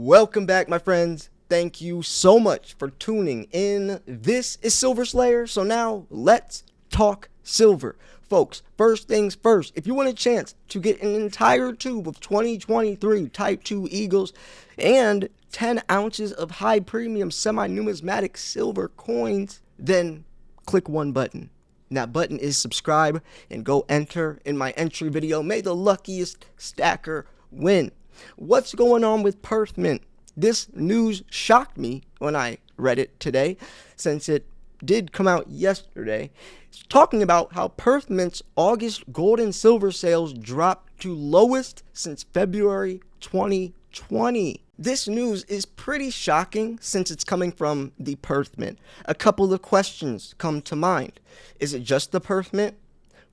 Welcome back, my friends. Thank you so much for tuning in. This is Silver Slayer. So now let's talk silver. Folks, first things first, if you want a chance to get an entire tube of 2023 Type 2 Eagles and 10 ounces of high premium semi-numismatic silver coins, then click one button. And that button is subscribe and go enter in my entry video. May the luckiest stacker win. What's going on with Perth Mint? This news shocked me when I read it today, since it did come out yesterday. It's talking about how Perth Mint's August gold and silver sales dropped to lowest since February 2020. This news is pretty shocking since it's coming from the Perth Mint. A couple of questions come to mind. Is it just the Perth Mint?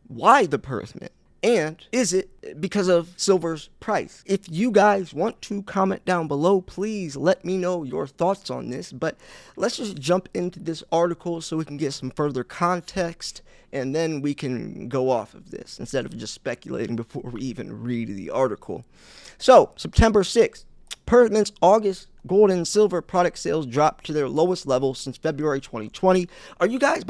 Why the Perth Mint? And is it because of silver's price? If you guys want to comment down below, please let me know your thoughts on this. But let's just jump into this article so we can get some further context, and then we can go off of this instead of just speculating before we even read the article. So, September 6th, Perth Mint's August gold and silver product sales dropped to their lowest level since February 2020. Are you guys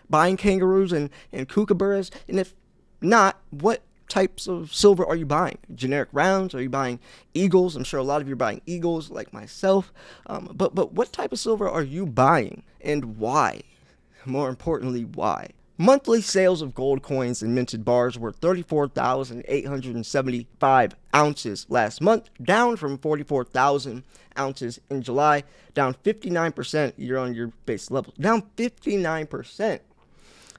buying kangaroos and kookaburras? And if not, what types of silver are you buying? Generic rounds? Are you buying eagles? I'm sure a lot of you are buying eagles like myself. But what type of silver are you buying, and why? More importantly, why? Monthly sales of gold coins and minted bars were 34,875 ounces last month, down from 44,000 ounces in July, down 59% year-on-year base level, down 59%.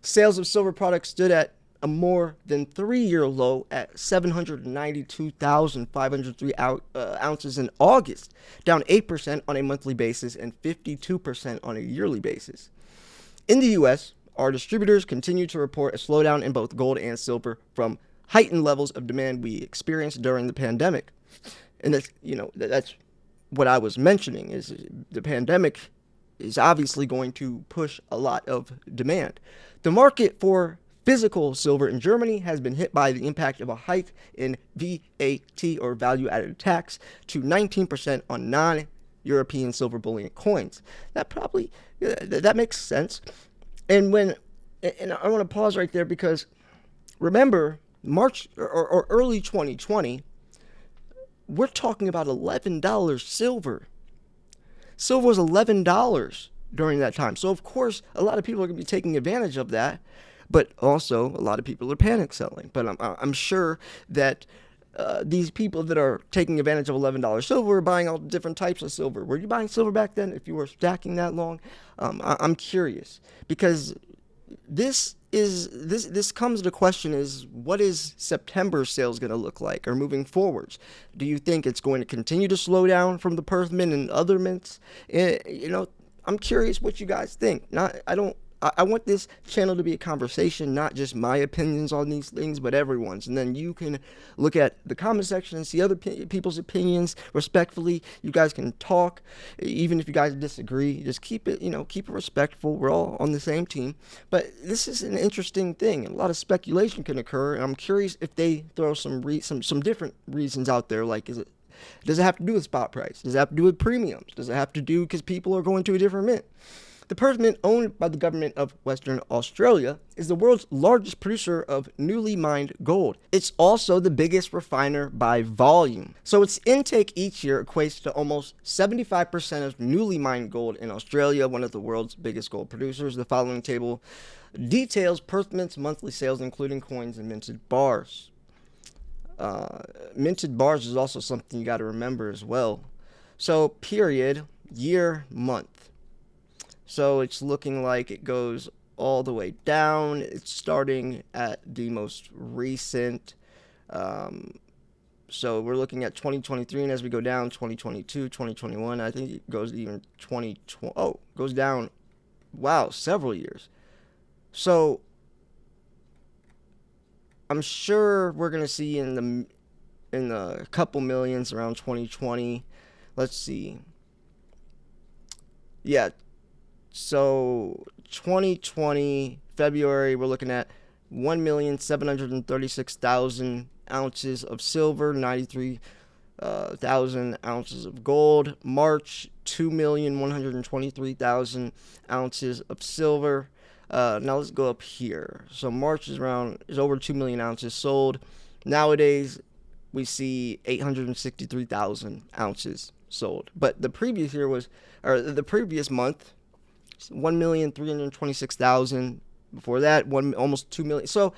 Sales of silver products stood at a more than 3-year low at 792,503 ounces in August, down 8% on a monthly basis and 52% on a yearly basis. In the U.S., our distributors continue to report a slowdown in both gold and silver from heightened levels of demand we experienced during the pandemic. And that's what I was mentioning, is the pandemic is obviously going to push a lot of demand. The market for physical silver in Germany has been hit by the impact of a hike in VAT, or value-added tax, to 19% on non-European silver bullion coins. That makes sense. And I want to pause right there, because remember, March or early 2020, we're talking about $11 silver. Silver was $11 during that time. So, of course, a lot of people are going to be taking advantage of that. But also, a lot of people are panic selling. But I'm sure that these people that are taking advantage of $11 silver are buying all different types of silver. Were you buying silver back then if you were stacking that long? I'm curious, because this comes to question is, what is September sales going to look like, or moving forwards? Do you think it's going to continue to slow down from the Perth Mint and other mints? I'm curious what you guys think. I want this channel to be a conversation, not just my opinions on these things, but everyone's. And then you can look at the comment section and see other people's opinions respectfully. You guys can talk, even if you guys disagree. Just keep it respectful. We're all on the same team. But this is an interesting thing. A lot of speculation can occur, and I'm curious if they throw some different reasons out there. Like, does it have to do with spot price? Does it have to do with premiums? Does it have to do because people are going to a different mint? The Perth Mint, owned by the government of Western Australia, is the world's largest producer of newly mined gold. It's also the biggest refiner by volume. So its intake each year equates to almost 75% of newly mined gold in Australia, one of the world's biggest gold producers. The following table details Perth Mint's monthly sales, including coins and minted bars. Minted bars is also something you got to remember as well. So period, year, month. So it's looking like it goes all the way down. It's starting at the most recent. So we're looking at 2023, and as we go down, 2022, 2021, I think it goes even 2020. Oh, goes down, wow, several years. So I'm sure we're going to see in the couple millions around 2020. Let's see. Yeah. So 2020, February, we're looking at 1,736,000 ounces of silver, 93 thousand ounces of gold. March, 2,123,000 ounces of silver. Now let's go up here. So March is over 2 million ounces sold. Nowadays, we see 863,000 ounces sold. But the previous year the previous month, 1,326,000. Before that, almost 2 million. So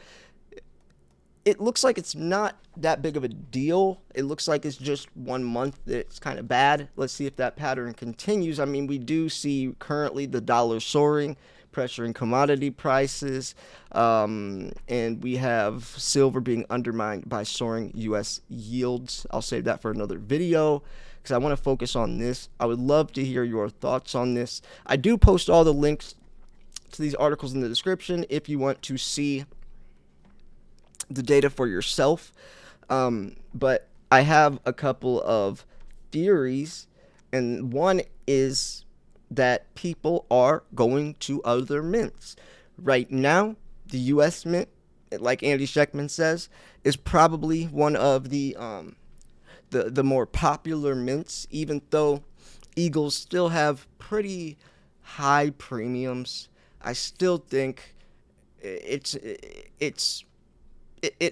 it looks like it's not that big of a deal. It looks like it's just 1 month that's kind of bad. Let's see if that pattern continues. I mean, we do see currently the dollar soaring, pressuring commodity prices, and we have silver being undermined by soaring U.S. yields. I'll save that for another video because I want to focus on this. I would love to hear your thoughts on this. I do post all the links to these articles in the description if you want to see the data for yourself. But I have a couple of theories, and one is that people are going to other mints. Right now, the U.S. Mint, like Andy Scheckman says, is probably one of the more popular mints, even though Eagles still have pretty high premiums. I still think it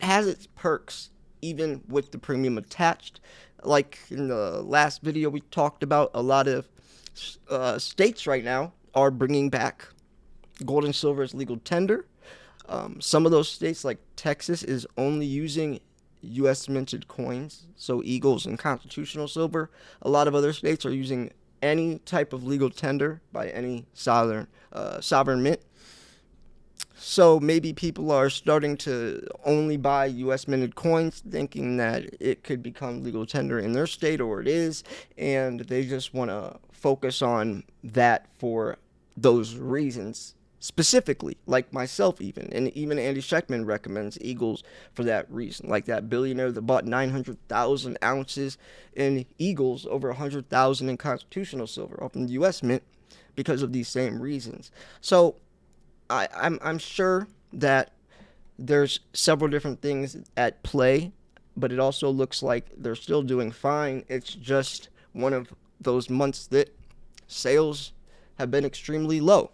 has its perks, even with the premium attached. Like in the last video we talked about, a lot of states right now are bringing back gold and silver as legal tender. Some of those states, like Texas, is only using U.S. minted coins, so Eagles and constitutional silver. A lot of other states are using any type of legal tender by any sovereign mint. So maybe people are starting to only buy U.S. minted coins, thinking that it could become legal tender in their state, or it is, and they just want to focus on that for those reasons specifically, like myself even. And even Andy Scheckman recommends Eagles for that reason, like that billionaire that bought 900,000 ounces in Eagles, over 100,000 in constitutional silver up in the U.S. Mint because of these same reasons. So I'm sure that there's several different things at play, but it also looks like they're still doing fine. It's just one of those months that sales have been extremely low.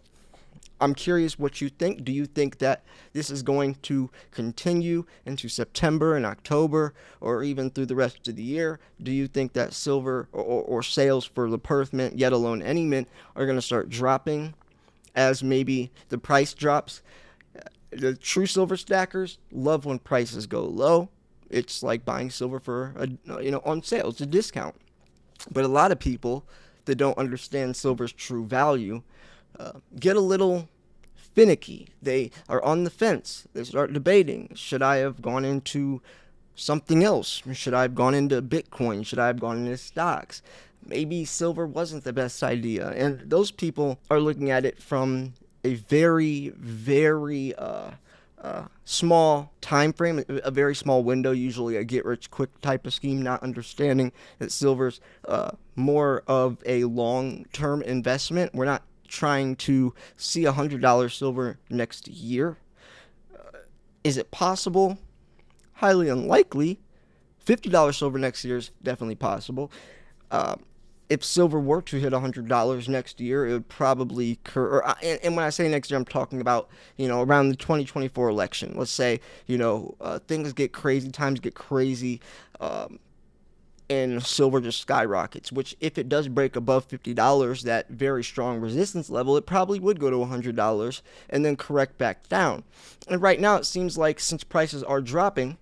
I'm curious what you think. Do you think that this is going to continue into September and October, or even through the rest of the year? Do you think that silver or sales for the Perth Mint, yet alone any mint, are going to start dropping as maybe the price drops? The true silver stackers love when prices go low. It's like buying silver for on sale. It's a discount. But a lot of people that don't understand silver's true value get a little finicky. They are on the fence. They start debating, should I have gone into something else? Should I have gone into Bitcoin? Should I have gone into stocks? Maybe silver wasn't the best idea. And those people are looking at it from a very, very small time frame, a very small window, usually a get-rich-quick type of scheme, not understanding that silver's more of a long-term investment. We're not trying to see $100 silver next year. Is it possible? Highly unlikely. $50 silver next year is definitely possible. If silver were to hit $100 next year, it would probably occur. And when I say next year, I'm talking about, around the 2024 election. Let's say, things get crazy, times get crazy, and silver just skyrockets, which if it does break above $50, that very strong resistance level, it probably would go to $100 and then correct back down. And right now, it seems like since prices are dropping,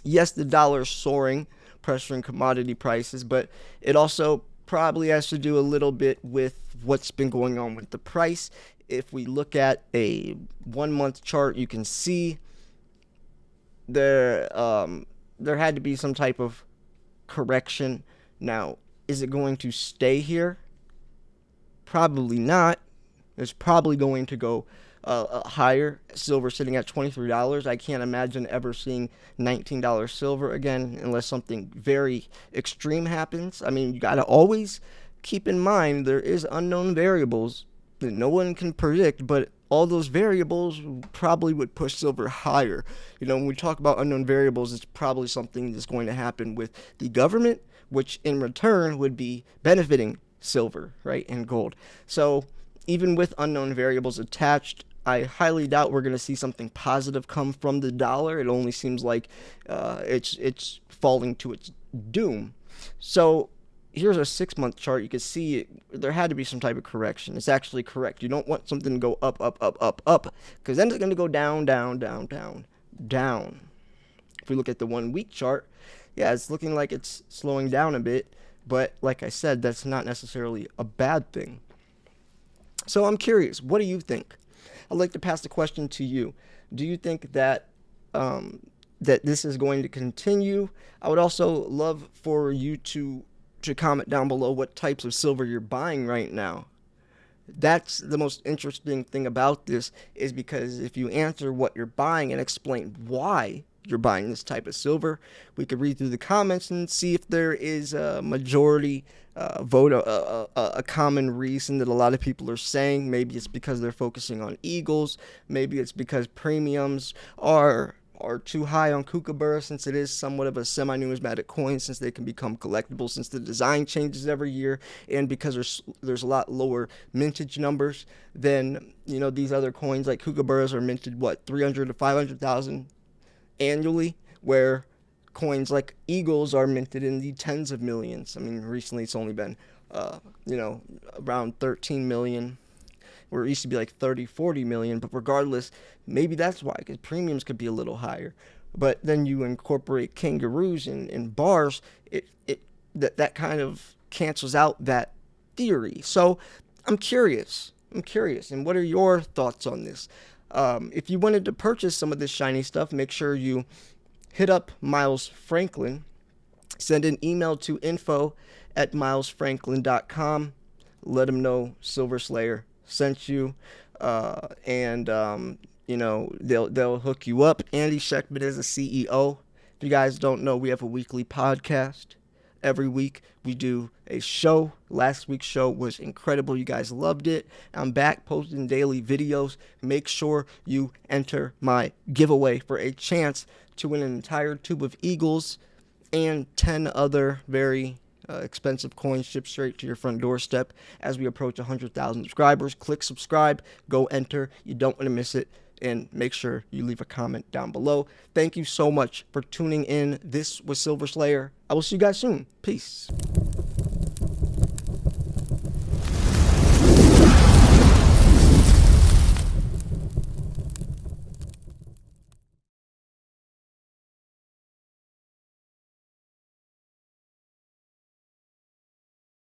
yes, the dollar is soaring, pressuring commodity prices, but it also probably has to do a little bit with what's been going on with the price. If we look at a 1 month chart, you can see there had to be some type of correction. Now, is it going to stay here? Probably not. It's probably going to go higher. Silver sitting at $23. I can't imagine ever seeing $19 silver again unless something very extreme happens. I mean, you got to always keep in mind there is unknown variables that no one can predict, but all those variables probably would push silver higher. When we talk about unknown variables, it's probably something that's going to happen with the government, which in return would be benefiting silver, right, and gold. So even with unknown variables attached, I highly doubt we're going to see something positive come from the dollar. It only seems like it's falling to its doom. So here's a 6-month chart. You can see there had to be some type of correction. It's actually correct. You don't want something to go up, up, up, up, up, because then it's going to go down, down, down, down, down. If we look at the 1-week chart, yeah, it's looking like it's slowing down a bit, but like I said, that's not necessarily a bad thing. So I'm curious, what do you think? I'd like to pass the question to you. Do you think that that this is going to continue? I would also love for you to comment down below what types of silver you're buying right now. That's the most interesting thing about this, is because if you answer what you're buying and explain why you're buying this type of silver, we could read through the comments and see if there is a majority vote, a common reason that a lot of people are saying. Maybe it's because they're focusing on eagles. Maybe it's because premiums are too high on kookaburra, since it is somewhat of a semi-numismatic coin, since they can become collectible, since the design changes every year, and because there's a lot lower mintage numbers than these other coins. Like kookaburras are minted 300 to 500,000 annually, where coins like eagles are minted in the tens of millions. I mean, recently it's only been around 13 million, where it used to be like 30-40 million. But regardless, maybe that's why, because premiums could be a little higher. But then you incorporate kangaroos and bars, that kind of cancels out that theory. So I'm curious, and what are your thoughts on this? If you wanted to purchase some of this shiny stuff, make sure you hit up Miles Franklin. Send an email to info@milesfranklin.com. Let them know Silver Slayer sent you, and they'll hook you up. Andy Sheckman is the CEO. If you guys don't know, we have a weekly podcast. Every week we do a show. Last week's show was incredible. You guys loved it. I'm back posting daily videos. Make sure you enter my giveaway for a chance to win an entire tube of Eagles and 10 other very expensive coins shipped straight to your front doorstep as we approach 100,000 subscribers. Click subscribe, go enter. You don't want to miss it. And make sure you leave a comment down below. Thank you so much for tuning in. This was Silver Slayer. I will see you guys soon. Peace.